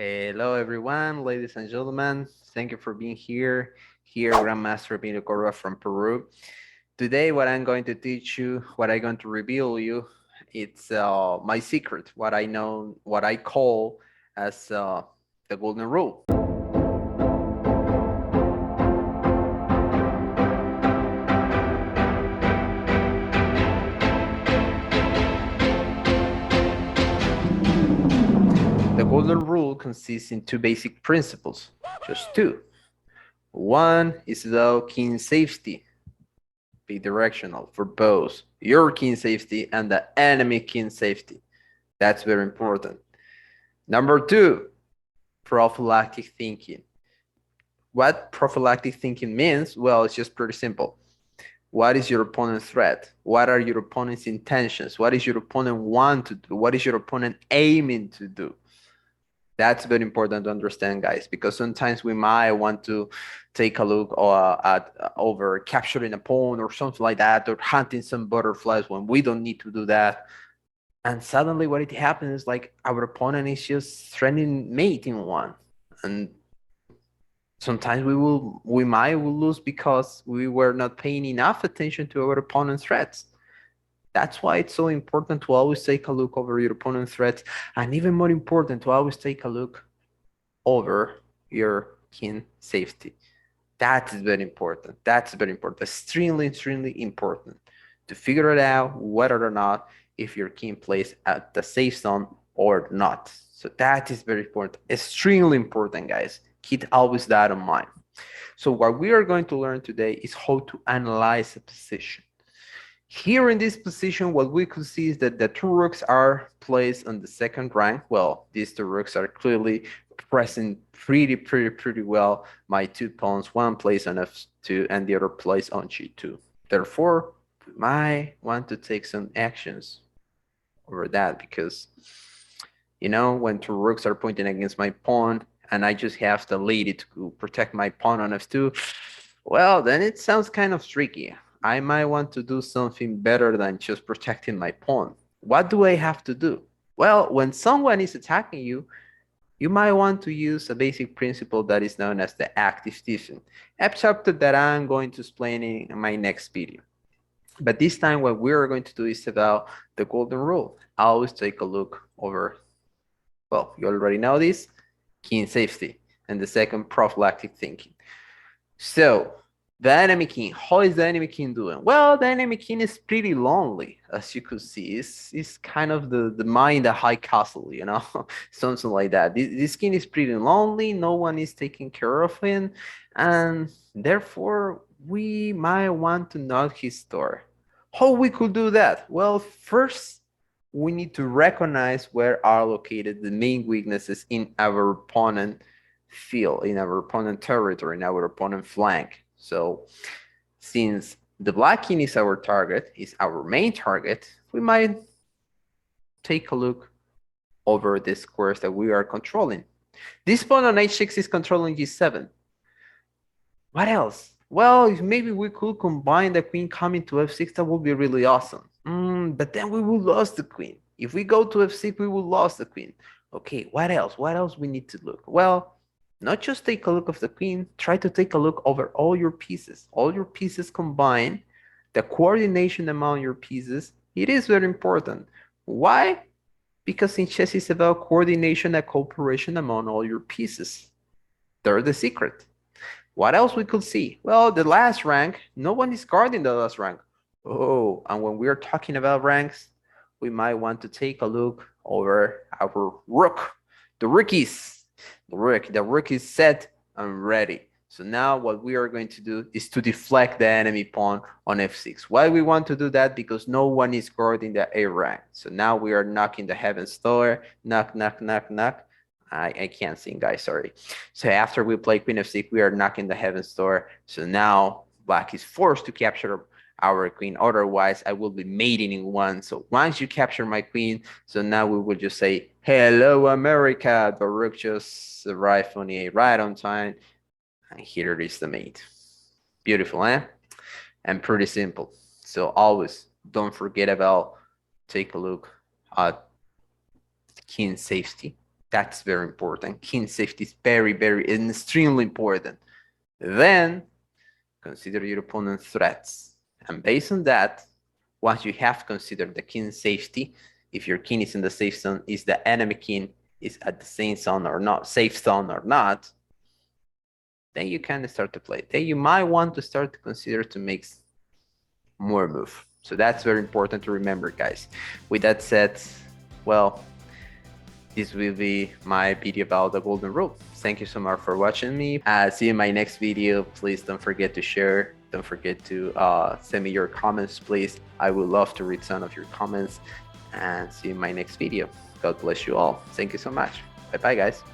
Hello, everyone, ladies and gentlemen. Thank you for being here. Here, Grandmaster Pino Corva from Peru. Today, what I'm going to teach you, what I'm going to reveal you, it's my secret, what I know, what I call as the golden rule. The golden rule consists in two basic principles, just two. One is about king safety, bidirectional for both your king safety and the enemy king safety. That's very important. Number two, prophylactic thinking. What prophylactic thinking means? Well, it's just pretty simple. What is your opponent's threat? What are your opponent's intentions? What is your opponent want to do? What is your opponent aiming to do? That's very important to understand, guys, because sometimes we might want to take a look at over capturing a pawn or something like that, or hunting some butterflies when we don't need to do that. And suddenly what it happens is like our opponent is just threatening mating one. And sometimes we might lose because we were not paying enough attention to our opponent's threats. That's why it's so important to always take a look over your opponent's threats, and even more important to always take a look over your king safety. That is very important. That's very important. Extremely important to figure it out whether or not if your king plays at the safe zone or not. So that is very important. Extremely important, guys. Keep always that in mind. So what we are going to learn today is how to analyze a position. Here in this position, what we could see is that the two rooks are placed on the second rank. Well, these two rooks are clearly present pretty well. My 2 pawns, one placed on f2 and the other placed on g2. Therefore, we might want to take some actions over that because, you know, when two rooks are pointing against my pawn and I just have the lady to protect my pawn on f2, well, then it sounds kind of tricky. I might want to do something better than just protecting my pawn. What do I have to do? Well, when someone is attacking you, you might want to use a basic principle that is known as the active defense, a chapter that I'm going to explain in my next video. But this time what we're going to do is about the golden rule. Always take a look over, well, you already know this, king safety, and the second, prophylactic thinking. So the enemy king, how is the enemy king doing? Well, the enemy king is pretty lonely, as you could see. It's kind of the mind a high castle, you know, something like that. This king is pretty lonely. No one is taking care of him, and therefore we might want to knock his door. How we could do that? Well, first we need to recognize where are located the main weaknesses in our opponent field, in our opponent territory, in our opponent flank. So since the black king is our target, is our main target, we might take a look over the squares that we are controlling. This pawn on h6 is controlling g7. What else? Well, if maybe we could combine the queen coming to f6, that would be really awesome. But then we will lose the queen. If we go to f6, we will lose the queen. Okay, what else? What else we need to look? Well, not just take a look of the queen, try to take a look over all your pieces. All your pieces combined, the coordination among your pieces, it is very important. Why? Because in chess it's about coordination and cooperation among all your pieces. They're the secret. What else we could see? Well, the last rank, no one is guarding the last rank. Oh, and when we're talking about ranks, we might want to take a look over our rook. The rookies. The rook is set and ready. So now what we are going to do is to deflect the enemy pawn on f6. Why we want to do that? Because no one is guarding the A rank. So now we are knocking the heaven's door. Knock, knock, knock, knock. I can't sing, guys, sorry. So after we play queen f6, we are knocking the heaven's door. So now black is forced to capture our queen. Otherwise, I will be mating in one. So once you capture my queen, so now we will just say, hello, America. The rook just arrived on the A right on time. And here is the mate. Beautiful, eh? And pretty simple. So always don't forget about take a look at king safety. That's very important. King safety is very, very and extremely important. Then consider your opponent's threats. And based on that, once you have considered the king safety, if your king is in the safe zone, is the enemy king is at the same zone or not, safe zone or not, then you can start to play. Then you might want to start to consider to make more move. So that's very important to remember, guys. With that said, well, this will be my video about the golden rule. Thank you so much for watching me. See you in my next video. Please don't forget to share. Don't forget to send me your comments, please. I would love to read some of your comments. And see you in my next video. God bless you all. Thank you so much. Bye-bye, guys.